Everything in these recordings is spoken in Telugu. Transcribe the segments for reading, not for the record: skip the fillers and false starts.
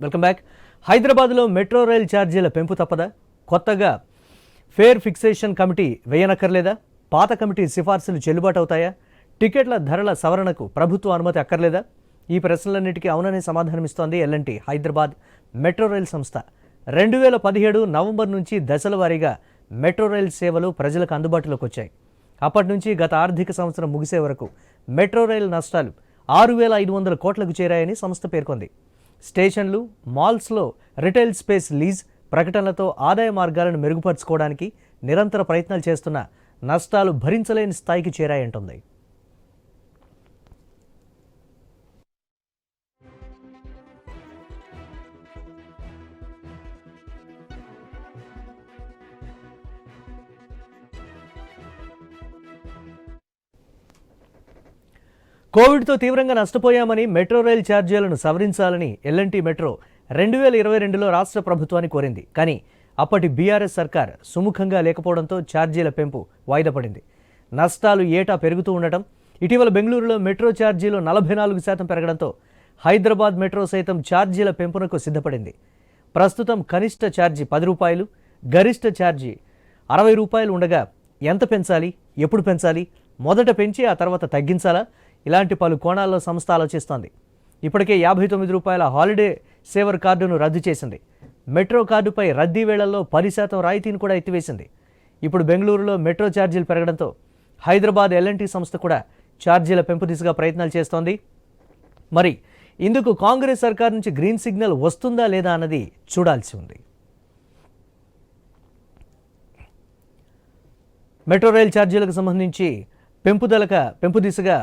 Welcome back. హైదరాబాద్లో మెట్రో రైల్ ఛార్జీల పెంపు తప్పదా? కొత్తగా ఫేర్ ఫిక్సేషన్ కమిటీ వేయనక్కర్లేదా? పాత కమిటీ సిఫార్సులు చెల్లుబాటు అవుతాయా? టికెట్ల ధరల సవరణకు ప్రభుత్వ అనుమతి అక్కర్లేదా? ఈ ప్రశ్నలన్నిటికీ అవుననే సమాధానమిస్తోంది ఎల్ఎన్టీ హైదరాబాద్ మెట్రో రైల్ సంస్థ. 2017 నవంబర్ నుంచి దశల వారీగా మెట్రో రైల్ సేవలు ప్రజలకు అందుబాటులోకి వచ్చాయి. అప్పటి నుంచి గత ఆర్థిక సంవత్సరం ముగిసే వరకు మెట్రో రైల్ నష్టాలు 6,500 కోట్లకు చేరాయని సంస్థ పేర్కొంది. స్టేషన్లు, మాల్స్లో రిటైల్ స్పేస్ లీజ్ ప్రకటనలతో ఆదాయ మార్గాలను మెరుగుపరుచుకోవడానికి నిరంతర ప్రయత్నాలు చేస్తున్న నష్టాలు భరించలేని స్థాయికి చేరాయంటుంది. కోవిడ్తో తీవ్రంగా నష్టపోయామని మెట్రో రైల్ ఛార్జీలను సవరించాలని ఎల్ఎన్టీ మెట్రో 2022లో రాష్ట్ర ప్రభుత్వాన్ని కోరింది. కానీ అప్పటి బీఆర్ఎస్ సర్కార్ సుముఖంగా లేకపోవడంతో ఛార్జీల పెంపు వాయిదా పడింది. నష్టాలు ఏటా పెరుగుతూ ఉండటం, ఇటీవల బెంగళూరులో మెట్రో ఛార్జీలు 44% పెరగడంతో హైదరాబాద్ మెట్రో సైతం ఛార్జీల పెంపునకు సిద్ధపడింది. ప్రస్తుతం కనిష్ట ఛార్జీ 10 రూపాయలు, గరిష్ట ఛార్జీ 60 రూపాయలు ఉండగా ఎంత పెంచాలి, ఎప్పుడు పెంచాలి, మొదట పెంచి ఆ తర్వాత తగ్గించాలా? ఇలాంటి పలు కోణాల్లో సంస్థ ఆలోచిస్తోంది. ఇప్పటికే 59 రూపాయల హాలిడే సేవర్ కార్డును రద్దు చేసింది. మెట్రో కార్డుపై రద్దీ వేళల్లో 10% రాయితీని కూడా ఎత్తివేసింది. ఇప్పుడు బెంగళూరులో మెట్రో ఛార్జీలు పెరగడంతో హైదరాబాద్ ఎల్ఎన్టీ సంస్థ కూడా ఛార్జీల పెంపు దిశగా ప్రయత్నాలు చేస్తోంది. మరి ఇందుకు కాంగ్రెస్ సర్కార్ నుంచి గ్రీన్ సిగ్నల్ వస్తుందా లేదా అన్నది చూడాల్సి ఉంది. మెట్రో రైల్ ఛార్జీలకు సంబంధించి పెంపు దిశగా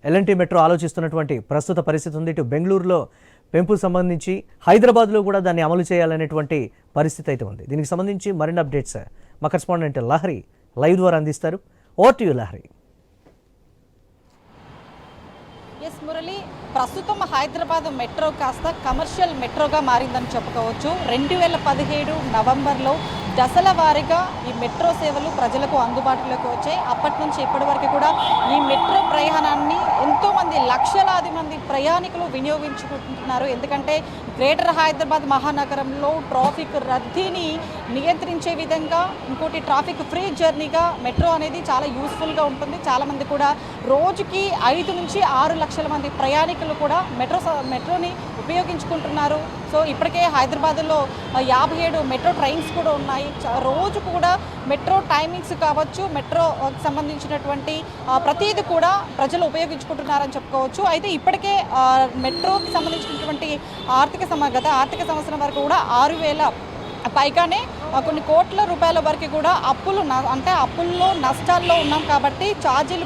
ఎల్ఎన్టీ మెట్రో ఆలోచిస్తున్నటువంటి ప్రస్తుత పరిస్థితి ఉంది. ఇటు బెంగళూరులో పెంపు సంబంధించి హైదరాబాద్లో కూడా దాన్ని అమలు చేయాలనేటువంటి పరిస్థితి అయితే ఉంది. దీనికి సంబంధించి మరిన్ని అప్డేట్స్ మా కరెస్పాండెంట్ లహరి లైవ్ ద్వారా అందిస్తారు. Over to you Lahari. S Murali, ప్రస్తుతం హైదరాబాద్ మెట్రో కాస్త కమర్షియల్ మెట్రోగా మారిందని చెప్పుకోవచ్చు. 2017 నవంబర్లో దశల వారీగా ఈ మెట్రో సేవలు ప్రజలకు అందుబాటులోకి వచ్చాయి. అప్పటి నుంచి ఇప్పటి వరకు కూడా ఈ మెట్రో ప్రయాణాన్ని ఎంతోమంది లక్షలాది మంది ప్రయాణికులు వినియోగించుకుంటున్నారు. ఎందుకంటే గ్రేటర్ హైదరాబాద్ మహానగరంలో ట్రాఫిక్ రద్దీని నియంత్రించే విధంగా, ఇంకోటి ట్రాఫిక్ ఫ్రీ జర్నీగా మెట్రో అనేది చాలా యూస్ఫుల్గా ఉంటుంది. చాలామంది కూడా రోజుకి 5 నుంచి 6 లక్షల మంది ప్రయాణికులు కూడా మెట్రోని ఉపయోగించుకుంటున్నారు. సో ఇప్పటికే హైదరాబాద్లో 57 మెట్రో ట్రైన్స్ కూడా ఉన్నాయి. రోజు కూడా మెట్రో టైమింగ్స్ కావచ్చు, మెట్రోకి సంబంధించినటువంటి ప్రతిదీ కూడా ప్రజలు ఉపయోగించుకుంటున్నారని చెప్పుకోవచ్చు. అయితే ఇప్పటికే మెట్రోకి సంబంధించినటువంటి గత ఆర్థిక సంవత్సరం వరకు కూడా 6,000 పైగానే కొన్ని కోట్ల రూపాయల వరకు కూడా అప్పుల్లో నష్టాల్లో ఉన్నాం. కాబట్టి ఛార్జీలు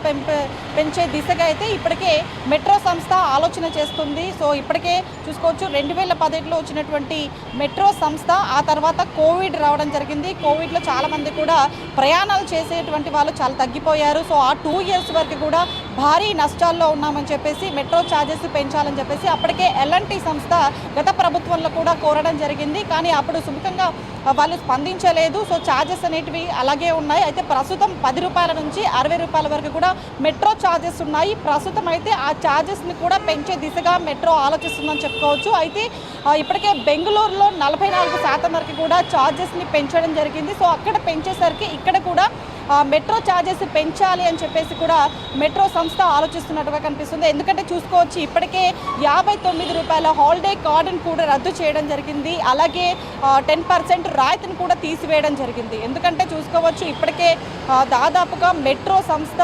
పెంచే దిశగా అయితే ఇప్పటికే మెట్రో సంస్థ ఆలోచన చేస్తుంది. సో ఇప్పటికే చూసుకోవచ్చు, 2017లో వచ్చినటువంటి మెట్రో సంస్థ, ఆ తర్వాత కోవిడ్ రావడం జరిగింది. కోవిడ్లో చాలామంది కూడా ప్రయాణాలు చేసేటువంటి వాళ్ళు చాలా తగ్గిపోయారు. సో ఆ 2 ఇయర్స్ వరకు కూడా భారీ నష్టాల్లో ఉన్నామని చెప్పేసి మెట్రో ఛార్జెస్ పెంచాలని చెప్పేసి అప్పటికే ఎల్ఎన్టీ సంస్థ గత ప్రభుత్వంలో కూడా కోరడం జరిగింది. కానీ అప్పుడు సుముఖంగా వాళ్ళు స్పందించలేదు. సో ఛార్జెస్ అనేటివి అలాగే ఉన్నాయి. అయితే ప్రస్తుతం 10 రూపాయల నుంచి 60 రూపాయల వరకు కూడా మెట్రో ఛార్జెస్ ఉన్నాయి. ప్రస్తుతం అయితే ఆ ఛార్జెస్ని కూడా పెంచే దిశగా మెట్రో ఆలోచిస్తుందని చెప్పుకోవచ్చు. అయితే ఇప్పటికే బెంగళూరులో 44% వరకు కూడా ఛార్జెస్ని పెంచడం జరిగింది. సో అక్కడ పెంచేసరికి ఇక్కడ కూడా మెట్రో ఛార్జెస్ పెంచాలి అని చెప్పేసి కూడా మెట్రో సంస్థ ఆలోచిస్తున్నట్టుగా కనిపిస్తుంది. ఎందుకంటే చూసుకోవచ్చు, ఇప్పటికే 59 రూపాయల హాలిడే కార్డును కూడా రద్దు చేయడం జరిగింది. అలాగే 10% రాయితీని కూడా తీసివేయడం జరిగింది. ఎందుకంటే చూసుకోవచ్చు, ఇప్పటికే దాదాపుగా మెట్రో సంస్థ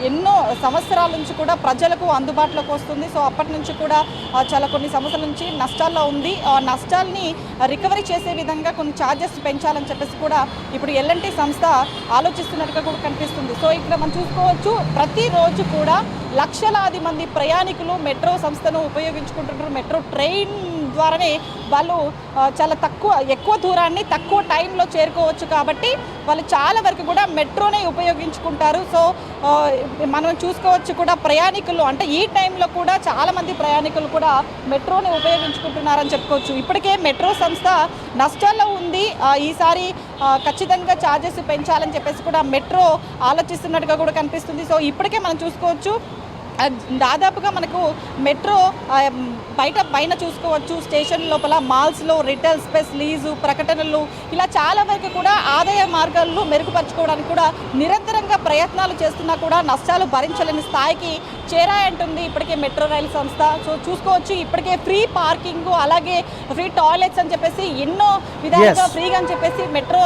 ఎన్నో సంవత్సరాల నుంచి కూడా ప్రజలకు అందుబాటులోకి వస్తుంది. సో అప్పటి నుంచి కూడా చాలా కొన్ని సంవత్సరాల నుంచి నష్టాల్లో ఉంది. ఆ నష్టాల్ని రికవరీ చేసే విధంగా కొన్ని ఛార్జెస్ పెంచాలని చెప్పేసి కూడా ఇప్పుడు ఎల్ఎన్టీ సంస్థ ఆలోచిస్తున్నట్టుగా కూడా కనిపిస్తుంది. సో ఇక్కడ మనం చూసుకోవచ్చు, ప్రతిరోజు కూడా లక్షలాది మంది ప్రయాణికులు మెట్రో సంస్థను ఉపయోగించుకుంటున్నారు. మెట్రో ట్రైన్ ద్వారానే వాళ్ళు చాలా ఎక్కువ దూరాన్ని తక్కువ టైంలో చేరుకోవచ్చు. కాబట్టి వాళ్ళు చాలా వరకు కూడా మెట్రోనే ఉపయోగించుకుంటారు. సో మనం చూసుకోవచ్చు కూడా ప్రయాణికులు అంటే ఈ టైంలో కూడా చాలామంది ప్రయాణికులు కూడా మెట్రోని ఉపయోగించుకుంటున్నారని చెప్పుకోవచ్చు. ఇప్పటికే మెట్రో సంస్థ నష్టాల్లో ఉంది. ఈసారి ఖచ్చితంగా ఛార్జెస్ పెంచాలని చెప్పేసి కూడా మెట్రో ఆలోచిస్తున్నట్టుగా కూడా కనిపిస్తుంది. సో ఇప్పటికే మనం చూసుకోవచ్చు, దాదాపుగా మనకు మెట్రో పైన చూసుకోవచ్చు, స్టేషన్ లోపల మాల్స్లో రిటైల్ స్పేస్ లీజు ప్రకటనలు ఇలా చాలా వరకు కూడా ఆదాయ మార్గాలను మెరుగుపరచుకోవడానికి కూడా నిరంతరంగా ప్రయత్నాలు చేస్తున్నా కూడా నష్టాలు భరించలేని స్థాయికి చేరాయంటుంది ఇప్పటికే మెట్రో రైలు సంస్థ. సో చూసుకోవచ్చు, ఇప్పటికే ఫ్రీ పార్కింగ్ అలాగే ఫ్రీ టాయిలెట్స్ అని చెప్పేసి ఎన్నో విధాలుగా ఫ్రీగా అని చెప్పేసి మెట్రో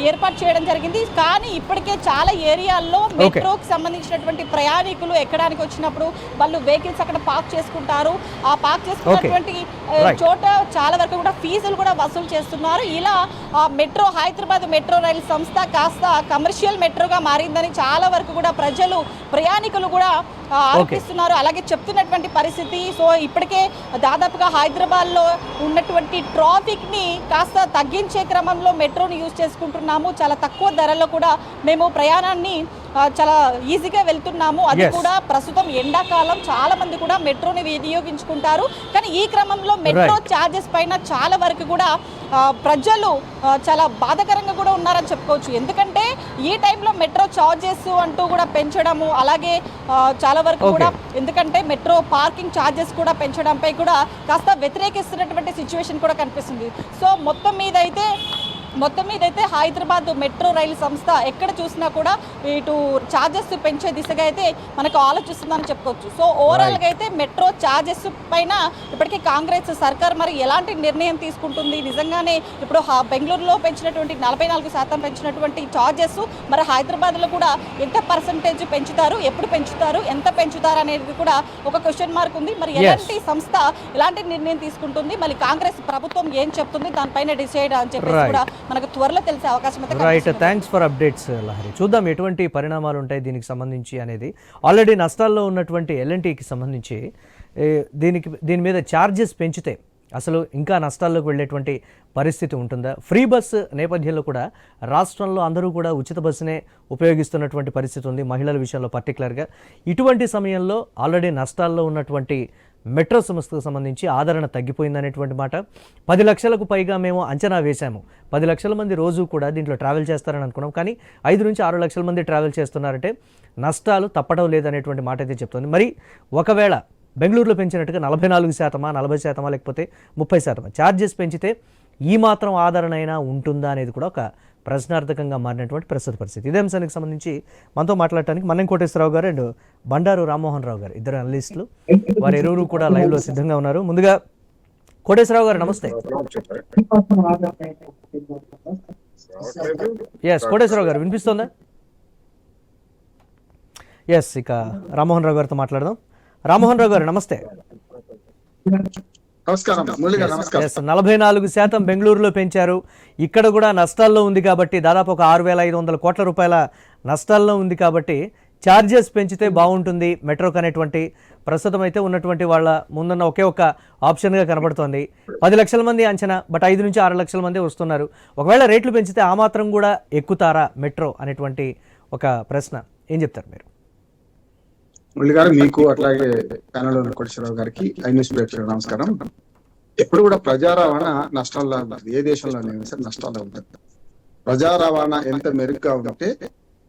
ఏర్పాటు చేయడం జరిగింది. కానీ ఇప్పటికే చాలా ఏరియాల్లో మెట్రోకి సంబంధించినటువంటి ప్రయాణికులు ఎక్కడానికి వచ్చినప్పుడు వాళ్ళు వెహికల్స్ అక్కడ పార్క్ చేసుకుంటారు. ఆ పార్క్ చేసుకున్నటువంటి చోట చాలా వరకు కూడా ఫీజులు కూడా వసూలు చేస్తున్నారు. ఇలా హైదరాబాద్ మెట్రో రైలు సంస్థ కాస్త కమర్షియల్ మెట్రోగా మారిందని చాలా వరకు కూడా ప్రజలు ప్రయాణికులు కూడా ఆరోపిస్తున్నారు. అలాగే చెప్తున్నటువంటి పరిస్థితి. సో ఇప్పటికే దాదాపుగా హైదరాబాద్లో ఉన్నటువంటి ట్రాఫిక్ని కాస్త తగ్గించే క్రమంలో మెట్రోని యూజ్ చేసుకుంటున్నాము. చాలా తక్కువ ధరలో కూడా మేము ప్రయాణాన్ని చాలా ఈజీగా వెళ్తున్నాము. అది కూడా ప్రస్తుతం ఎండాకాలం చాలా మంది కూడా మెట్రోని వినియోగించుకుంటారు. కానీ ఈ క్రమంలో మెట్రో ఛార్జెస్ పైన చాలా వరకు కూడా ప్రజలు చాలా బాధాకరంగా కూడా ఉన్నారని చెప్పుకోవచ్చు. ఎందుకంటే ఈ టైంలో మెట్రో ఛార్జెస్ అంటూ కూడా పెంచడము, అలాగే చాలా వరకు కూడా ఎందుకంటే మెట్రో పార్కింగ్ ఛార్జెస్ కూడా పెంచడంపై కూడా కాస్త వ్యతిరేకిస్తున్నటువంటి సిచ్యువేషన్ కూడా కనిపిస్తుంది. సో మొత్తం మీద అయితే హైదరాబాద్ మెట్రో రైలు సంస్థ ఎక్కడ చూసినా కూడా ఇటు ఛార్జెస్ పెంచే దిశగా అయితే మనకు ఆలోచిస్తుందని చెప్పుకోవచ్చు. సో ఓవరాల్గా అయితే మెట్రో ఛార్జెస్ పైన ఇప్పటికీ కాంగ్రెస్ సర్కార్ మరి ఎలాంటి నిర్ణయం తీసుకుంటుంది, నిజంగానే ఇప్పుడు బెంగళూరులో పెంచినటువంటి 44% పెంచినటువంటి ఛార్జెస్ మరి హైదరాబాద్లో కూడా ఎంత పర్సంటేజ్ పెంచుతారు, ఎప్పుడు పెంచుతారు, ఎంత పెంచుతారు అనేది కూడా ఒక క్వశ్చన్ మార్క్ ఉంది. మరి ఎలాంటి సంస్థ ఎలాంటి నిర్ణయం తీసుకుంటుంది, మరి కాంగ్రెస్ ప్రభుత్వం ఏం చెప్తుంది దానిపైన డిసైడ్ అని చెప్పేసి కూడా మనకు త్వరలో తెలిసే అవకాశం అయితే right. Thanks for updates Lahari. చూద్దాం ఎటువంటి పరిణామాలు ఉంటాయి దీనికి సంబంధించి అనేది. ఆల్రెడీ నష్టాల్లో ఉన్నటువంటి ఎల్ఎన్టీకి సంబంధించి దీని మీద ఛార్జెస్ పెంచితే అసలు ఇంకా నష్టాల్లోకి వెళ్ళేటువంటి పరిస్థితి ఉంటుందా? ఫ్రీ బస్సు నేపథ్యంలో కూడా రాష్ట్రంలో అందరూ కూడా ఉచిత బస్సునే ఉపయోగిస్తున్నటువంటి పరిస్థితి ఉంది మహిళల విషయంలో పర్టికులర్గా. ఇటువంటి సమయంలో ఆల్రెడీ నష్టాల్లో ఉన్నటువంటి మెట్రో సంస్థకు సంబంధించి ఆదరణ తగ్గిపోయిందనేటువంటి మాట. 10 లక్షలకు పైగా మేము అంచనా వేశాము. 10 లక్షల మంది రోజు కూడా దీంట్లో ట్రావెల్ చేస్తారని అనుకున్నాం. కానీ 5 నుంచి 6 లక్షల మంది ట్రావెల్ చేస్తున్నారంటే నష్టాలు తప్పడం లేదనేటువంటి మాట అయితే చెప్తుంది. మరి ఒకవేళ బెంగళూరులో పెంచినట్టుగా 44%, 40% లేకపోతే 30% ఛార్జెస్ పెంచితే ఈ మాత్రం ఆదరణ అయినా ఉంటుందా అనేది కూడా ఒక ప్రశ్నార్థకంగా మారినటువంటి ప్రస్తుత పరిస్థితి. ఇదే అంశానికి సంబంధించి మనతో మాట్లాడటానికి మన్నెం కోటేశ్వరరావు గారు అండ్ బండారు రామ్మోహన్ రావు గారు, ఇద్దరు అనలిస్టులు, వారు ఇరువురు కూడా లైవ్లో సిద్ధంగా ఉన్నారు. ముందుగా కోటేశ్వరరావు గారు నమస్తే. ఎస్ కోటేశ్వరరావు గారు వినిపిస్తుందా? ఎస్, ఇక రామ్మోహన్ రావు గారితో మాట్లాడదాం. రామ్మోహన్ రావు గారు నమస్తే. నమస్కారం. 44% బెంగళూరులో పెంచారు. ఇక్కడ కూడా నష్టాల్లో ఉంది కాబట్టి దాదాపు ఒక 6,500 కోట్ల రూపాయల నష్టాల్లో ఉంది కాబట్టి ఛార్జెస్ పెంచితే బాగుంటుంది మెట్రోకి అనేటువంటి ప్రస్తుతం అయితే ఉన్నటువంటి వాళ్ళ ముందున్న ఒకే ఒక ఆప్షన్గా కనబడుతోంది. 10 లక్షల మంది అంచనా, బట్ 5 నుంచి 6 లక్షల మంది వస్తున్నారు. ఒకవేళ రేట్లు పెంచితే ఆ మాత్రం కూడా ఎక్కుతారా మెట్రో అనేటువంటి ఒక ప్రశ్న, ఏం చెప్తారు మీరు? మురళి గారు, మీకు అట్లాగే ప్యానెల్లో కోటేశ్వరరావు గారికి ఐన్యూస్ ప్రేక్షకులకు నమస్కారం. ఎప్పుడు కూడా ప్రజా రవాణా నష్టాల్లో ఉంటుంది, ఏ దేశంలోనైనా సరే నష్టాల్లో ఉంటుంది. ప్రజా రవాణా ఎంత మెరుగ్గా ఉంటే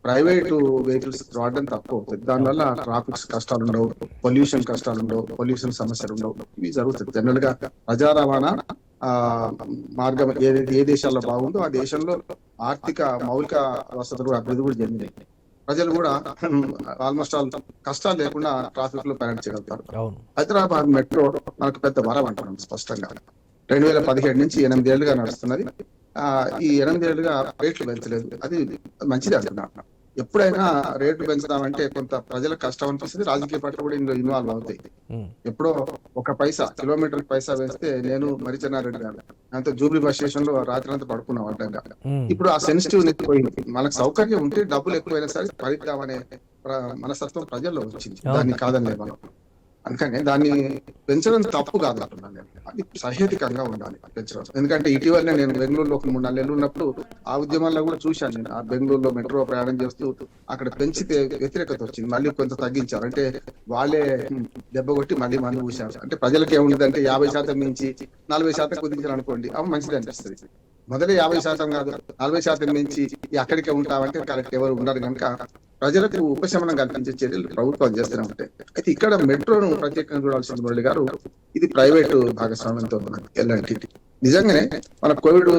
ప్రైవేటు వెహికల్స్ వాడడం తక్కువ అవుతుంది. దానివల్ల ట్రాఫిక్ కష్టాలు ఉండవు, పొల్యూషన్ కష్టాలు ఉండవు, పొల్యూషన్ సమస్యలు ఉండవు. ఇవి జరుగుతుంది. జనరల్ గా ప్రజా రవాణా మార్గం ఏ దేశాల్లో బాగుందో ఆ దేశంలో ఆర్థిక మౌలిక వసతులు అభివృద్ధి కూడా జరిగినాయి. ప్రజలు కూడా ఆల్మోస్ట్ ఆల్ కష్టాలు లేకుండా ట్రాఫిక్ లో ప్రయాణం చేయగలుగుతారు. హైదరాబాద్ మెట్రో మనకు పెద్ద వరం అంటున్నాం స్పష్టంగా. 2017 నుంచి 8 ఏళ్లుగా నడుస్తున్నది. ఈ 8 ఏళ్లుగా రేట్లు పెంచలేదు. అది మంచిది అంటున్నాను. ఎప్పుడైనా రేట్లు పెంచుదామంటే కొంత ప్రజలకు కష్టం అనిపిస్తుంది, రాజకీయ పార్టీలు కూడా ఇందులో ఇన్వాల్వ్ అవుతాయి. ఎప్పుడో ఒక కిలోమీటర్ పైసా వేస్తే నేను మరిచెన్నారెడ్డి గారు అంత జూబ్లీ బస్ స్టేషన్ లో రాత్రి అంతా పడుకున్నాం అడ్డంగా. ఇప్పుడు ఆ సెన్సిటివ్ పోయింది. మనకు సౌకర్యం ఉంటే డబ్బులు ఎక్కువైనా సరే భరిద్దామనే మనస్తత్వం ప్రజల్లో వచ్చింది. దాన్ని కాదనే మనం. అందుకని దాన్ని పెంచడం తప్పు కాదు అంటున్నాను నేను. అది సహేతుకంగా ఉండాలి పెంచడం. ఎందుకంటే ఇటీవలనే నేను బెంగళూరులో 3-4 నెలలు ఉన్నప్పుడు ఆ ఉద్యమాల్లో కూడా చూశాను నేను. ఆ బెంగళూరులో మెట్రో ప్రయాణం చేస్తూ అక్కడ పెంచితే వ్యతిరేకత వచ్చింది. మళ్ళీ కొంత తగ్గించారు. అంటే వాళ్ళే దెబ్బ కొట్టి మళ్ళీ మంది పూశారు. అంటే ప్రజలకు ఏముండదంటే 50% నుంచి 40% కుదించారు అనుకోండి, అవి మంచిది అనిపిస్తుంది. మొదటి 50% కాదు 40% మించి అక్కడికే ఉంటామంటే కరెక్ట్ ఎవరు ఉండరు కనుక ప్రజలకు ఉపశమనం కల్పించే చర్యలు ప్రభుత్వాలు చేస్తూనే ఉంటాయి. అయితే ఇక్కడ మెట్రోను ప్రత్యేకంగా చూడాల్సిన మురళి గారు, ఇది ప్రైవేటు భాగస్వామ్యంతో ఉన్నది ఎల్ఎన్టీ. నిజంగానే మన కోవిడ్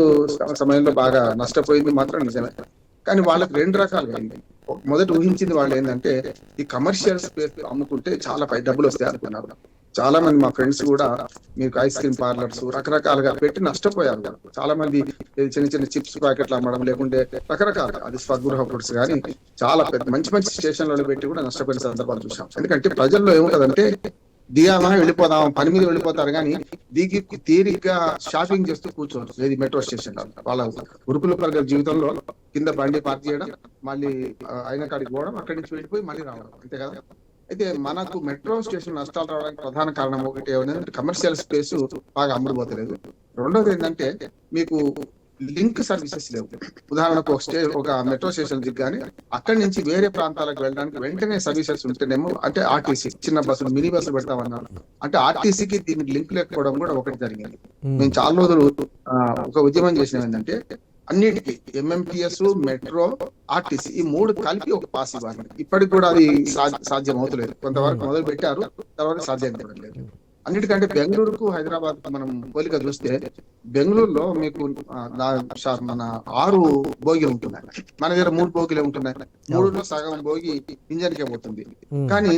సమయంలో బాగా నష్టపోయింది మాత్రం నిజమే. కానీ వాళ్ళకి రెండు రకాలుగా అయింది. మొదట ఊహించింది వాళ్ళు ఏంటంటే ఈ కమర్షియల్ స్పేస్ అమ్ముకుంటే చాలా పై డబ్బులు వస్తాయి అనుకున్నారు. చాలా మంది మా ఫ్రెండ్స్ కూడా మీకు ఐస్ క్రీమ్ పార్లర్స్ రకరకాలుగా పెట్టి నష్టపోయారు. చాలా మంది చిన్న చిన్న చిప్స్ ప్యాకెట్లు అమ్మడం, లేకుంటే రకరకాలుగా అది స్వగృహ ఫుడ్స్ కానీ చాలా పెద్ద మంచి మంచి స్టేషన్లలో పెట్టి కూడా నష్టపోయిన సందర్భాలు చూసాం. ఎందుకంటే ప్రజల్లో ఏముంటదంటే దిగామా వెళ్ళిపోదాం, పని మీద వెళ్ళిపోతారు కానీ దిగి తీరిగ్గా షాపింగ్ చేస్తూ కూర్చోరు. ఏది మెట్రో స్టేషన్ వాళ్ళ ఉరుకుల పరుగుల జీవితంలో కింద బండి పార్క్ చేయడం, మళ్ళీ అయిన కాడికి పోవడం, అక్కడి నుంచి వెళ్ళిపోయి మళ్ళీ రావడం, అంతే కదా. అయితే మనకు మెట్రో స్టేషన్ నష్టాలు రావడానికి ప్రధాన కారణం ఒకటి ఏమంటే కమర్షియల్ స్పేస్ బాగా అమ్ముడుపోతలేదు. రెండోది ఏంటంటే మీకు లింక్ సర్వీసెస్ లేవు. ఉదాహరణకు ఒక మెట్రో స్టేషన్ దిగ్గానే అక్కడి నుంచి వేరే ప్రాంతాలకు వెళ్ళడానికి వెంటనే సర్వీసెస్ ఉంటేనేమో, అంటే ఆర్టీసీ చిన్న బస్సులు మినీ బస్సులు పెడతామన్నారు, అంటే ఆర్టీసీకి దీనికి లింక్ లేకపోవడం కూడా ఒకటి జరిగింది. మేము చాలా రోజులు ఒక ఉద్యమం చేసినాం ఏంటంటే అన్నిటికీ ఎంఎంటీఎస్, మెట్రో, ఆర్టీసీ ఈ మూడు కలిపి ఒక పాస్ ఇవ్వాలి. ఇప్పటికి కూడా అది సాధ్యం అవుతలేదు. కొంతవరకు మొదలు పెట్టారు, తర్వాత సాధ్యం కావట్లేదు. అన్నిటికంటే బెంగళూరుకు హైదరాబాద్ మనం పోలిక చూస్తే బెంగళూరులో మీకు మన 6 బోగీలు ఉంటున్నాయి, మన దగ్గర 3 బోగీలే ఉంటున్నాయి. 3లో సగం బోగి ఇంజన్ కే పోతుంది. కానీ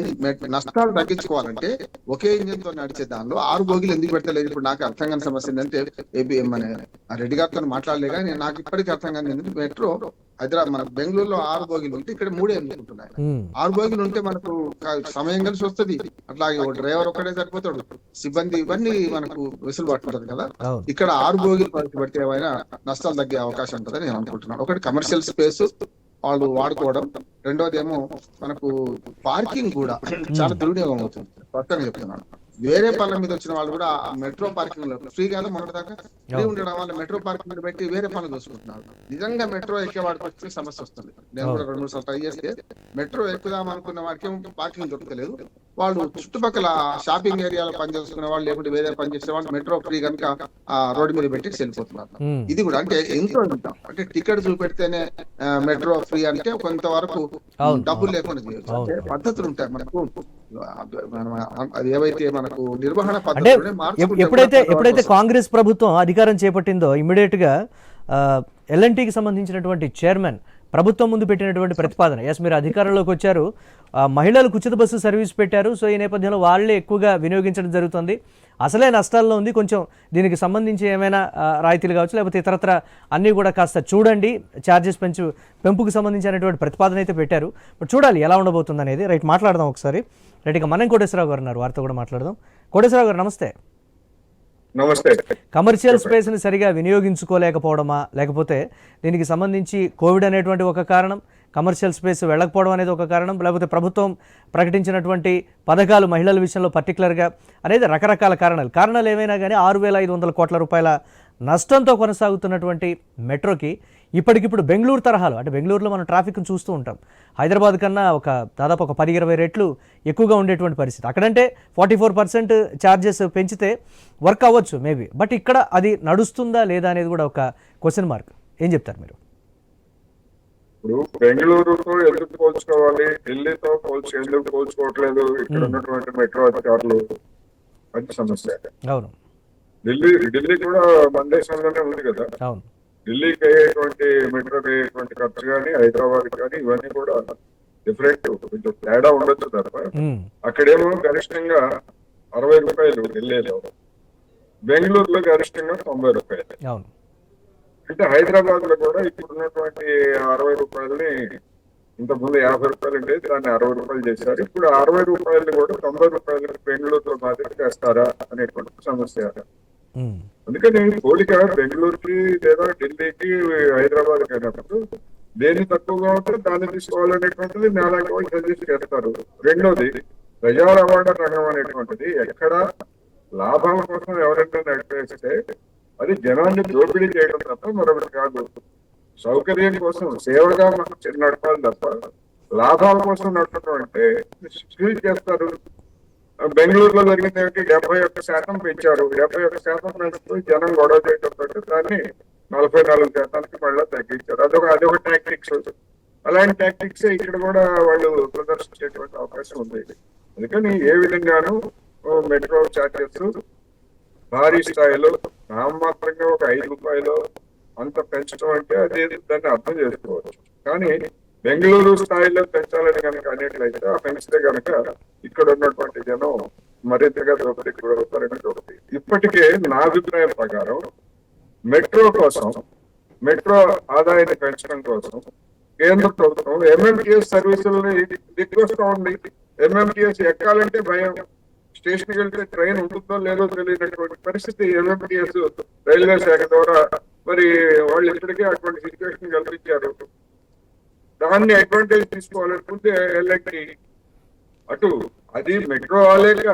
నష్టాలు తగ్గించుకోవాలంటే ఒకే ఇంజన్ తో నడిచే దానిలో 6 బోగీలు ఎందుకు పెట్టలేదు? ఇప్పుడు నాకు అర్థం కాని సమస్య ఏంటంటే మన రెడ్డి గారితో మాట్లాడలే కానీ నాకు ఇప్పటికీ అర్థం కాని ఏంటంటే మెట్రో హైదరాబాద్ మన బెంగళూరులో 6 బోగీలు ఉంటే ఇక్కడ 3 ఎందుకుంటున్నాయి? 6 బోగీలు ఉంటే మనకు సమయం కలిసి వస్తుంది. అట్లాగే ఒక డ్రైవర్ ఒక్కడే సరిపోతాడు, సిబ్బంది ఇవన్నీ మనకు వెసులుబాటు ఉంటుంది కదా. ఇక్కడ 6 బోగీలు పడితే ఏమైనా నష్టాలు తగ్గే అవకాశం ఉంటుందని నేను అనుకుంటున్నాను. ఒకటి కమర్షియల్ స్పేస్ వాళ్ళు వాడుకోవడం, రెండోది ఏమో మనకు పార్కింగ్ కూడా చాలా దుర్వినియోగం అవుతుంది. పక్కన చెప్తున్నాను, వేరే పనుల మీద వచ్చిన వాళ్ళు కూడా మెట్రో పార్కింగ్ లో ఫ్రీ కాదు, మొన్నటి దాకా ఫ్రీ ఉండడం వల్ల మెట్రో పార్కింగ్ పెట్టి వేరే పనులు చూసుకుంటున్నారు. నిజంగా మెట్రో ఎక్కే వాడికి వచ్చి సమస్య వస్తుంది. నేను కూడా 2-3 సార్లు ట్రై చేస్తే మెట్రో ఎక్కుదాం అనుకున్న వాడికి పార్కింగ్ దొరకలేదు. వాళ్ళు చుట్టుపక్కల షాపింగ్ ఏరియాలో పని చేసుకునే వాళ్ళు, లేకుంటే వేరే పని చేసే వాళ్ళు మెట్రో ఫ్రీ కనుక రోడ్డు మీద పెట్టి వెళ్ళిపోతున్నారు. ఇది కూడా అంటే ఎంతో ఉంటాం, అంటే టికెట్ చూపెడితేనే మెట్రో ఫ్రీ అంటే కొంతవరకు డబ్బులు లేకుండా చేయొచ్చు. అంటే పద్ధతులు ఉంటాయి మనకు, అది ఏవైతే మనకు నిర్వహణ పద్ధతులు. ఎప్పుడైతే కాంగ్రెస్ ప్రభుత్వం అధికారం చేపట్టిందో ఇమ్మీడియట్ గా ఎల్ఎన్టీకి సంబంధించినటువంటి చైర్మన్ ప్రభుత్వం ముందు పెట్టినటువంటి ప్రతిపాదన, మీరు అధికారంలోకి వచ్చారు, మహిళలకు ఉచిత బస్సు సర్వీస్ పెట్టారు. సో ఈ నేపథ్యంలో వాళ్ళే ఎక్కువగా వినియోగించడం జరుగుతుంది, అసలే నష్టాల్లో ఉంది, కొంచెం దీనికి సంబంధించి ఏమైనా రాయితీలు కావచ్చు, లేకపోతే ఇతరత్ర అన్నీ కూడా కాస్త చూడండి, ఛార్జెస్ పెంపుకు సంబంధించినటువంటి ప్రతిపాదన అయితే పెట్టారు. బట్ చూడాలి ఎలా ఉండబోతుంది అనేది. రైట్, మాట్లాడదాం ఒకసారి. రైట్, ఇక మనం కోటేశ్వరరావు గారు ఉన్నారు, వారితో కూడా మాట్లాడదాం. కోటేశ్వరరావు గారు నమస్తే. నమస్తే. కమర్షియల్ స్పేస్ని సరిగా వినియోగించుకోలేకపోవడమా, లేకపోతే దీనికి సంబంధించి కోవిడ్ అనేటువంటి ఒక కారణం, కమర్షియల్ స్పేస్ వెళ్ళకపోవడం అనేది ఒక కారణం, లేకపోతే ప్రభుత్వం ప్రకటించినటువంటి పథకాలు మహిళల విషయంలో పర్టికులర్గా అనేది రకరకాల కారణాలు ఏమైనా కానీ 6,500 కోట్ల రూపాయల నష్టంతో కొనసాగుతున్నటువంటి మెట్రోకి ఇప్పటికిప్పుడు బెంగళూరు తరహాలో, అంటే బెంగళూరులో మనం ట్రాఫిక్ను చూస్తూ ఉంటాం, హైదరాబాద్ కన్నా దాదాపు ఒక 10-20 రెట్లు ఎక్కువగా ఉండేటువంటి పరిస్థితి. అక్కడంటే 44% ఛార్జెస్ పెంచితే వర్క్ అవ్వచ్చు మేబీ, బట్ ఇక్కడ అది నడుస్తుందా లేదా అనేది కూడా ఒక క్వశ్చన్ మార్క్. ఏం చెప్తారు మీరు? ఇప్పుడు బెంగళూరుతో ఎందుకు పోల్చుకోవాలి, ఢిల్లీతో ఎందుకు పోల్చుకోవట్లేదు ఇక్కడ ఉన్నటువంటి మెట్రో అధికారులు? మంచి సమస్య. అవును, ఢిల్లీ కూడా మన దేశంలోనే ఉంది కదా. అవును, ఢిల్లీకి అయ్యేటువంటి మెట్రోకి అయ్యేటువంటి ఖర్చు కానీ, హైదరాబాద్ కానీ ఇవన్నీ కూడా డిఫరెంట్, కొంచెం తేడా ఉండొచ్చు తప్ప. అక్కడేమో గరిష్టంగా 60 రూపాయలు ఢిల్లీలో, బెంగళూరులో గరిష్టంగా 90 రూపాయలు. అవును, అంటే హైదరాబాద్ లో కూడా ఇప్పుడు ఉన్నటువంటి 60 రూపాయలని ఇంతకుముందు 50 రూపాయలు ఉండేది, దాన్ని 60 రూపాయలు చేశారు. ఇప్పుడు 60 రూపాయలు కూడా 90 రూపాయలు బెంగళూరులో మాదిరి చేస్తారా అనేటువంటి సమస్య. అందుకని పోలిక బెంగళూరుకి లేదా ఢిల్లీకి హైదరాబాద్కి అయినప్పుడు దేని తక్కువగా ఉంటే దాన్ని తీసుకోవాలనేటువంటిది మేళాకి వాళ్ళు సజెస్ట్ చేస్తారు. రెండోది, ప్రజా రవాణా రంగం అనేటువంటిది ఎక్కడ లాభాల కోసం ఎవరైనా నడిపేస్తే అది జనాన్ని దోపిడీ చేయడం తప్ప మరొకటి కాదు. సౌకర్యం కోసం, సేవగా మనం నడపాలి తప్ప లాభాల కోసం నడపడం అంటే స్క్రీజ్ చేస్తారు. బెంగళూరులో జరిగింది ఏమిటి? 71% పెంచారు. 71% పెంచుతూ జనం గొడవ చేయడం తోటి దాన్ని 44% మళ్ళీ తగ్గించారు. అదొక టాక్టిక్స్. అలాంటి టాక్టిక్స్ ఇక్కడ కూడా వాళ్ళు ప్రదర్శించేటువంటి అవకాశం ఉంది. అందుకని ఏ విధంగానూ మెట్రో చార్జెస్ భారీ స్థాయిలో నామమాత్రంగా ఒక 5 రూపాయలు అంత పెంచడం అంటే అది దాన్ని అర్థం చేసుకోవచ్చు. కానీ బెంగళూరు స్థాయిలో పెంచాలని కనుక అనేట్లయితే ఆ పెంచితే కనుక ఇక్కడ ఉన్నటువంటి జనం మరింతగా దోపిడీకి గురవుతారనేది ఒకటి. ఇప్పటికే నా అభిప్రాయం ప్రకారం మెట్రో కోసం, మెట్రో ఆదాయాన్ని పెంచడం కోసం కేంద్ర ప్రభుత్వం ఎంఎంటీఎస్ సర్వీసులని దిగ్గొస్తా ఉంది. ఎంఎంటీఎస్ ఎక్కాలంటే భయం, స్టేషన్కి వెళ్తే ట్రైన్ ఉంటుందో లేదో తెలియనటువంటి పరిస్థితి ఎంఎంటీఎస్ రైల్వే శాఖ ద్వారా మరి వాళ్ళు ఇప్పటికే అటువంటి సిచ్యువేషన్ కల్పించారు. దాన్ని అడ్వాంటేజ్ తీసుకోవాలనుకుంటే ఎల్ఐటి అటు అది మెట్రో లేక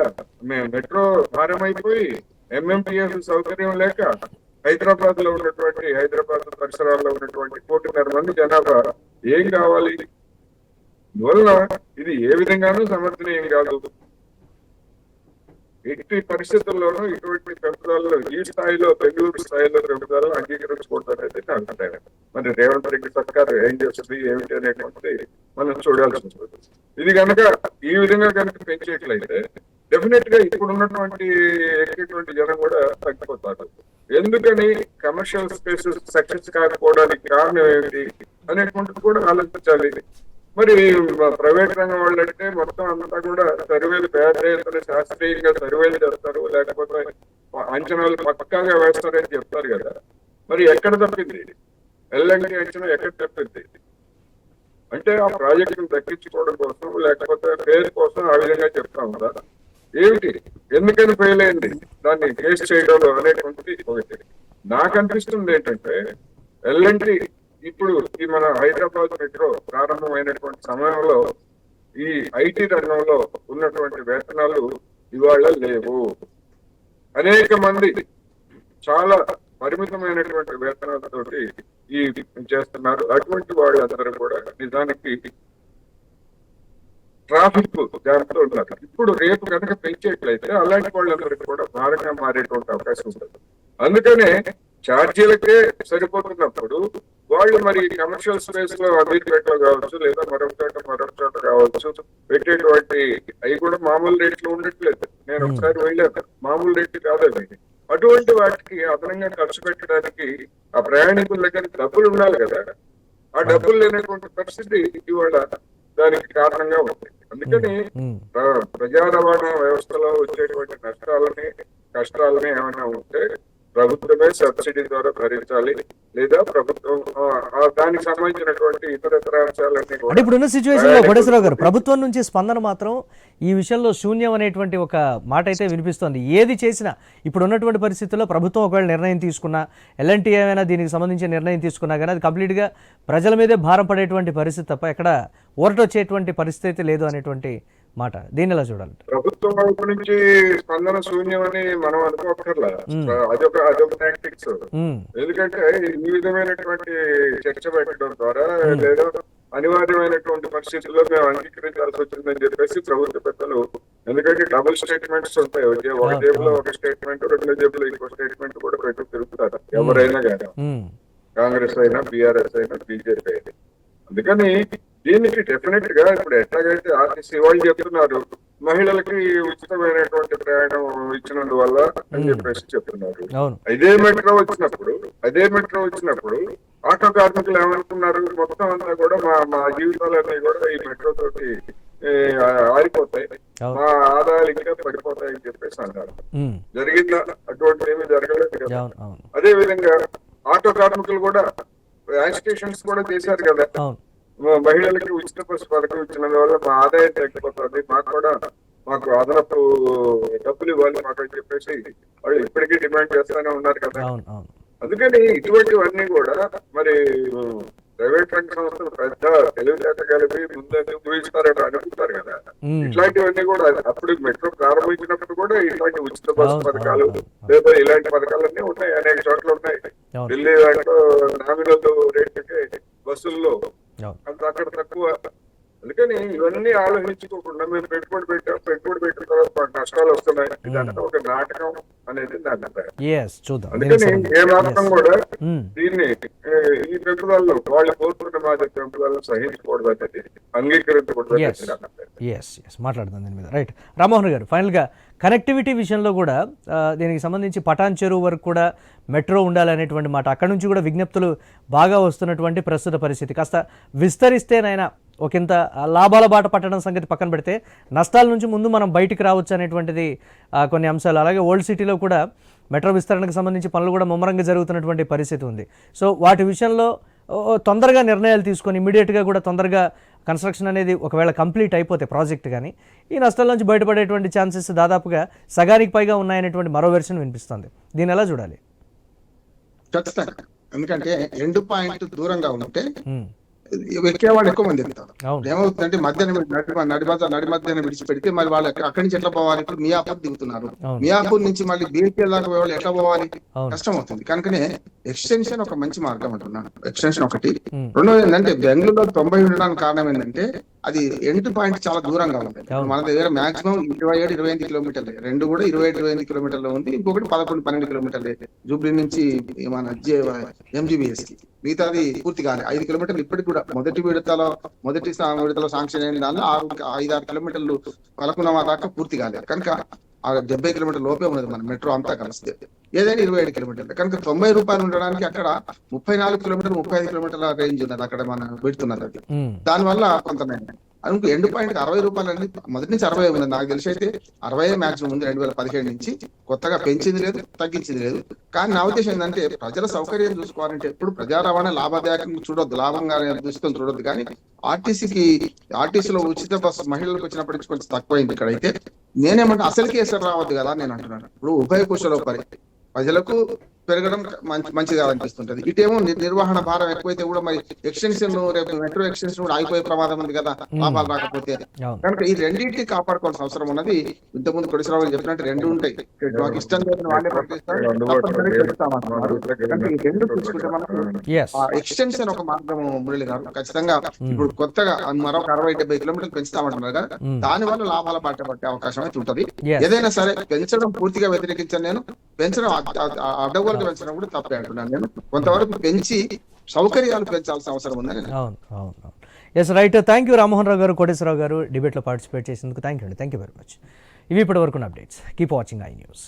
మెట్రో భారం అయిపోయి ఎంఎంటీఎస్ సౌకర్యం లేక హైదరాబాద్ పరిసరాల్లో ఉన్నటువంటి 1.5 కోటి మంది జనాభా ఏం కావాలి? అందువల్ల ఇది ఏ విధంగానూ సమర్థనీయం కాదు. ఎట్టి పరిస్థితుల్లోనూ ఇటువంటి పెంపుదలలో ఈ స్థాయిలో బెంగళూరు స్థాయిలో పెంపుదలను అంగీకరించుకోవడం అనేది నా అభిప్రాయం. మరి రేవంత్ రెడ్డి సర్కార్ ఏం చేస్తుంది ఏమిటి అనేటువంటిది మనం చూడాల్సి ఉంటుంది. ఇది కనుక ఈ విధంగా కనుక పెంచేట్లయితే డెఫినెట్ గా ఇప్పుడు ఉన్నటువంటి ఎక్కేటువంటి జనం కూడా తగ్గిపోతారు. ఎందుకని కమర్షియల్ స్పేసెస్ సక్సెస్ కాకపోవడానికి కారణం ఏమిటి అనేటువంటిది కూడా ఆలోచించాలి. మరి ప్రైవేట్ రంగం వాళ్ళు అంటే మొత్తం అంతా కూడా సర్వేలు పేద శాస్త్రీయంగా సర్వేలు చేస్తారు, లేకపోతే అంచనాలు పక్కాగా వేస్తారని చెప్తారు కదా. మరి ఎక్కడ తప్పింది? ఎల్ఎండి అంచనా ఎక్కడ తప్పింది? అంటే ఆ ప్రాజెక్టును దక్కించుకోవడం కోసం లేకపోతే పేరు కోసం ఆ విధంగా చెప్తా ఉందా? ఏమిటి? ఎందుకని ఫెయిల్ అయింది? దాన్ని కేసు చేయడం అనేటువంటిది ఒకటి. నాకు అనిపిస్తుంది ఏంటంటే ఎల్ఎండి ఇప్పుడు ఈ మన హైదరాబాద్ మెట్రో ప్రారంభమైనటువంటి సమయంలో ఈ ఐటీ రంగంలో ఉన్నటువంటి వేతనాలు ఇవాళ లేవు. అనేక మంది చాలా పరిమితమైనటువంటి వేతనాలతోటి ఈ చేస్తున్నారు. అటువంటి వాళ్ళందరూ కూడా నిజానికి ట్రాఫిక్ జాగ్రత్తలో ఉన్నారు. ఇప్పుడు రేపు కనుక పెంచేట్లయితే అలాంటి వాళ్ళందరికీ కూడా భారంగా మారేటువంటి అవకాశం ఉంటుంది. అందుకనే ఛార్జీలకే సరిపోతున్నప్పుడు వాళ్ళు మరి కమర్షియల్ స్పేస్ లో అమీర్పేటలో కావచ్చు లేదా మరొక చోట కావచ్చు పెట్టేటువంటి అవి కూడా మామూలు రేట్లు ఉండట్లేదు. నేను ఒకసారి వెళ్ళాను, మామూలు రేట్లు కాదు. అటువంటి వాటికి అదనంగా ఖర్చు పెట్టడానికి ఆ ప్రయాణికుల దగ్గర డబ్బులు ఉండాలి కదా. ఆ డబ్బులు లేనటువంటి పరిస్థితి ఇవాళ దానికి కారణంగా ఉంది. అందుకని ప్రజా రవాణా వ్యవస్థలో వచ్చేటువంటి కష్టాలని ఏమైనా ఉంటే ప్రభుత్వమే సబ్సిడీ ద్వారా భరించాలి, లేదా ప్రభుత్వం దానికి సంబంధించినటువంటి ఇతర అంశాలన్నీ అంటే ఇప్పుడున్న సిచ్యువేషన్ లో కోటేశ్వరరావు గారు ప్రభుత్వం నుంచి స్పందన మాత్రం ఈ విషయంలో శూన్యం అనేటువంటి ఒక మాట అయితే వినిపిస్తోంది. ఏది చేసినా ఇప్పుడు ఉన్నటువంటి పరిస్థితుల్లో ప్రభుత్వం ఒకవేళ నిర్ణయం తీసుకున్నా, ఎల్ఎన్టీ ఏమైనా దీనికి సంబంధించిన నిర్ణయం తీసుకున్నా కానీ అది కంప్లీట్గా ప్రజల మీదే భారం పడేటువంటి పరిస్థితి తప్ప ఎక్కడ ఊరటొచ్చేటువంటి పరిస్థితి లేదు అనేటువంటి మాట. దీన్ని ఎలా చూడాలి? ప్రభుత్వం వైపు నుంచి స్పందన శూన్యం అని మనం అనుకోకర్లా. అదొక టాక్టిక్స్. ఎందుకంటే ఈ విధమైనటువంటి చర్చ పెట్టడం ద్వారా లేదా అనివార్యమైనటువంటి పరిస్థితుల్లో మేము అంగీకరించాల్సి వచ్చిందని చెప్పేసి ప్రభుత్వ పెద్దలు, ఎందుకంటే డబుల్ స్టేట్మెంట్స్ ఉంటాయి, ఒక జేబులో ఒక స్టేట్మెంట్, రెండో జేబులో ఇంకో స్టేట్మెంట్ కూడా పెట్టు తిరుగుతారు ఎవరైనా కానీ, కాంగ్రెస్ అయినా బీఆర్ఎస్ అయినా బీజేపీ అయినా. అందుకని దీనికి డెఫినెట్ గా ఇప్పుడు ఎట్లాగైతే ఆర్టీసీ వాళ్ళు చెప్తున్నారు మహిళలకి ఉచితమైనటువంటి ప్రయాణం ఇచ్చినందువల్ల అని చెప్పేసి చెప్తున్నారు. అదే మెట్రో వచ్చినప్పుడు ఆటో కార్మికులు ఏమనుకున్నారు, మొత్తం అంతా కూడా మా జీవితాలన్నీ కూడా ఈ మెట్రో తోటి ఆరిపోతాయి, మా ఆదాయాలు ఇంకా పడిపోతాయని చెప్పేసి అన్నారు. జరిగిందా? అటువంటి ఏమీ జరగలేదు కదా. అదే విధంగా ఆటో కార్మికులు కూడా యాజిటేషన్స్ కూడా చేశారు కదా, మహిళలకి ఉచిత బస్సు పథకం ఇచ్చినందువల్ల మా ఆదాయం తగ్గిపోతుంది, మాకు అదనపు డబ్బులు ఇవ్వాలి మాకు అని చెప్పేసి వాళ్ళు ఇప్పటికీ డిమాండ్ చేస్తూనే ఉన్నారు కదా. అందుకని ఇటువంటివన్నీ కూడా మరి ప్రైవేట్ రంగ సంస్థలు పెద్ద తెలివితేట కలిపి ముందు ఊహిస్తారని అనుకుంటారు కదా. ఇట్లాంటివన్నీ కూడా అప్పుడు మెట్రో ప్రారంభించినప్పుడు కూడా ఇట్లాంటి ఉచిత బస్సు పథకాలు లేదా ఇలాంటి పథకాలన్నీ ఉన్నాయి, అనేక చోట్ల ఉన్నాయి. ఢిల్లీ దాంట్లో నామినల్ రేట్లకే బస్సుల్లో అంత అక్కడ తక్కువ అందుకని ఇవన్నీ ఆలోచించుకోకుండా మేము పెట్టుబడి పెట్టిన తర్వాత మాకు నష్టాలు వస్తున్నాయి ఇదంతా ఒక నాటకం అనేది నా అభిప్రాయం. చూద్దాం. అందుకని ఏ మాత్రం కూడా Hmm. దీన్ని ఈ పెంపుదలలో వాళ్ళు కోరుకున్న మాదిరి పెంపుదలను సహించకూడదు అనేది అంగీకరించకూడదు అనేది నా అభిప్రాయం. మాట్లాడదాం దీని మీద. రైట్, రామ్మోహన్ గారు, ఫైనల్గా కనెక్టివిటీ విషయంలో కూడా దీనికి సంబంధించి పటాన్ చెరువు వరకు కూడా మెట్రో ఉండాలనేటువంటి మాట అక్కడ నుంచి కూడా విజ్ఞప్తులు బాగా వస్తున్నటువంటి ప్రస్తుత పరిస్థితి. కాస్త విస్తరిస్తేనైనా ఒకంత లాభాల బాట పట్టడం సంగతి పక్కన పెడితే నష్టాల నుంచి ముందు మనం బయటికి రావచ్చు అనేటువంటిది కొన్ని అంశాలు. అలాగే ఓల్డ్ సిటీలో కూడా మెట్రో విస్తరణకు సంబంధించి పనులు కూడా ముమ్మరంగా జరుగుతున్నటువంటి పరిస్థితి ఉంది. సో వాటి విషయంలో తొందరగా నిర్ణయాలు తీసుకొని ఇమీడియట్గా కూడా తొందరగా కన్స్ట్రక్షన్ అనేది ఒకవేళ కంప్లీట్ అయిపోతే ప్రాజెక్ట్ కానీ ఈ నష్టాల నుంచి బయటపడేటువంటి ఛాన్సెస్ దాదాపుగా సగానికి పైగా ఉన్నాయనేటువంటి మరో వెర్షన్ వినిపిస్తుంది. దీన్ని ఎలా చూడాలి? ఖచ్చితంగా, ఎందుకంటే ఎండ్ పాయింట్ దూరంగా ఉంటే ఎక్కేవాళ్ళు ఎక్కువ మంది ఎక్కుతారు. ఏమవుతుందంటే నడి మధ్యాహ్నం విడిచిపెడితే మరి వాళ్ళు అక్కడి నుంచి ఎట్లా పోవాలి? ఇప్పుడు మియాపూర్ దిగుతున్నారు, మియాపూర్ నుంచి మళ్ళీ బీఎల్పీ దాకా వాళ్ళు ఎట్లా పోవాలి? కష్టం అవుతుంది. కనుకనే ఎక్స్టెన్షన్ ఒక మంచి మార్గం అంటున్నాను. ఎక్స్టెన్షన్ ఒకటి. రెండోది ఏంటంటే బెంగళూరులో 90 ఉండడానికి కారణం ఏంటంటే అది ఎండ్ పాయింట్ చాలా దూరంగా ఉంది. మన దగ్గర మాక్సిమం 27-28 కిలోమీటర్లు, రెండు కూడా 27-28 కిలోమీటర్లు ఉంది. ఇంకొకటి 11-12 కిలోమీటర్లు జూబ్లీ నుంచి మన MGBS కి. మిగతాది పూర్తి కాలే 5 కిలోమీటర్లు ఇప్పటికి కూడా మొదటి విడతలో శాంక్షన్ అయిన దానిలో 5-6 కిలోమీటర్లు పలకునమా దాకా పూర్తి కాలేదు. కనుక 70 కిలోమీటర్ల లోపే ఉన్నది మన మెట్రో అంతా కలిస్తే. ఏదైనా 27 కిలోమీటర్లు. కనుక 90 రూపాయలు ఉండడానికి అక్కడ 34 కిలోమీటర్లు 35 కిలోమీటర్ల రేంజ్ ఉన్నది అక్కడ మనం పెడుతున్నది. అది దానివల్ల కొంత అనుకో ఎండ్ పాయింట్ 60 రూపాయలు అనేది మొదటి నుంచి 60 ఉంది. నాకు తెలిసి అయితే 60 మాక్సిమం ఉంది 2017 నుంచి. కొత్తగా పెంచింది లేదు, తగ్గించింది లేదు. కానీ నా ఉద్దేశం ఏంటంటే ప్రజల సౌకర్యం చూసుకోవాలంటే ఎప్పుడు ప్రజా రవాణా లాభదాయకంగా చూడొద్దు, లాభంగా దృష్టితో చూడొద్దు. కానీ ఆర్టీసీలో ఉచిత బస్సు మహిళలకు వచ్చినప్పటికీ కొంచెం తక్కువైంది. ఇక్కడైతే నేనేమంటే అసలుకి ఎసరు రావద్దు కదా నేను అంటున్నాను. ఇప్పుడు ఉభయ కుశలోపరి ప్రజలకు పెరగడం మంచిది కాదనిపిస్తుంటది. ఇటేమో నిర్వహణ భారం ఎక్కువైతే కూడా మరి ఎక్స్టెన్షన్ రేపు మెట్రో ఎక్స్టెన్షన్ కూడా ఆగిపోయే ప్రమాదం ఉంది కదా లాభాలు రాకపోతే. కనుక ఈ రెండింటిని కాపాడుకోవాల్సిన అవసరం ఉన్నది. ఇంతకుముందు కొడిసరావు చెప్పినట్టు రెండు ఉంటాయి. మాకు ఇష్టం లేదని వాళ్ళే ప్రకటిస్తారు, రెండు చూసుకుంటే మనకు ఎక్స్టెన్షన్ ఒక మార్గం. మురళి గారు ఖచ్చితంగా ఇప్పుడు కొత్తగా మరొక 60-70 కిలోమీటర్లు పెంచుతామంటున్నారు కదా, దాని వల్ల లాభాల బాట పట్టే అవకాశం అయితే ఉంటది. ఏదైనా సరే పెంచడం పూర్తిగా వ్యతిరేకించాను నేను. పెంచడం అడ్డగోలు పెంచడం కూడా తప్పే అంటున్నాను నేను. కొంతవరకు పెంచి సౌకర్యాలు పెంచాల్సిన అవసరం ఉందని. Yes, right. Thank you Rammohan Rao గారు, కోటేశ్వరరావు గారు డిబేట్లో పార్టిసిపేట్ చేసేందుకు థ్యాంక్ యూ వెరీ మచ్. ఇవి ఇప్పటి వరకు updates. Keep watching I news.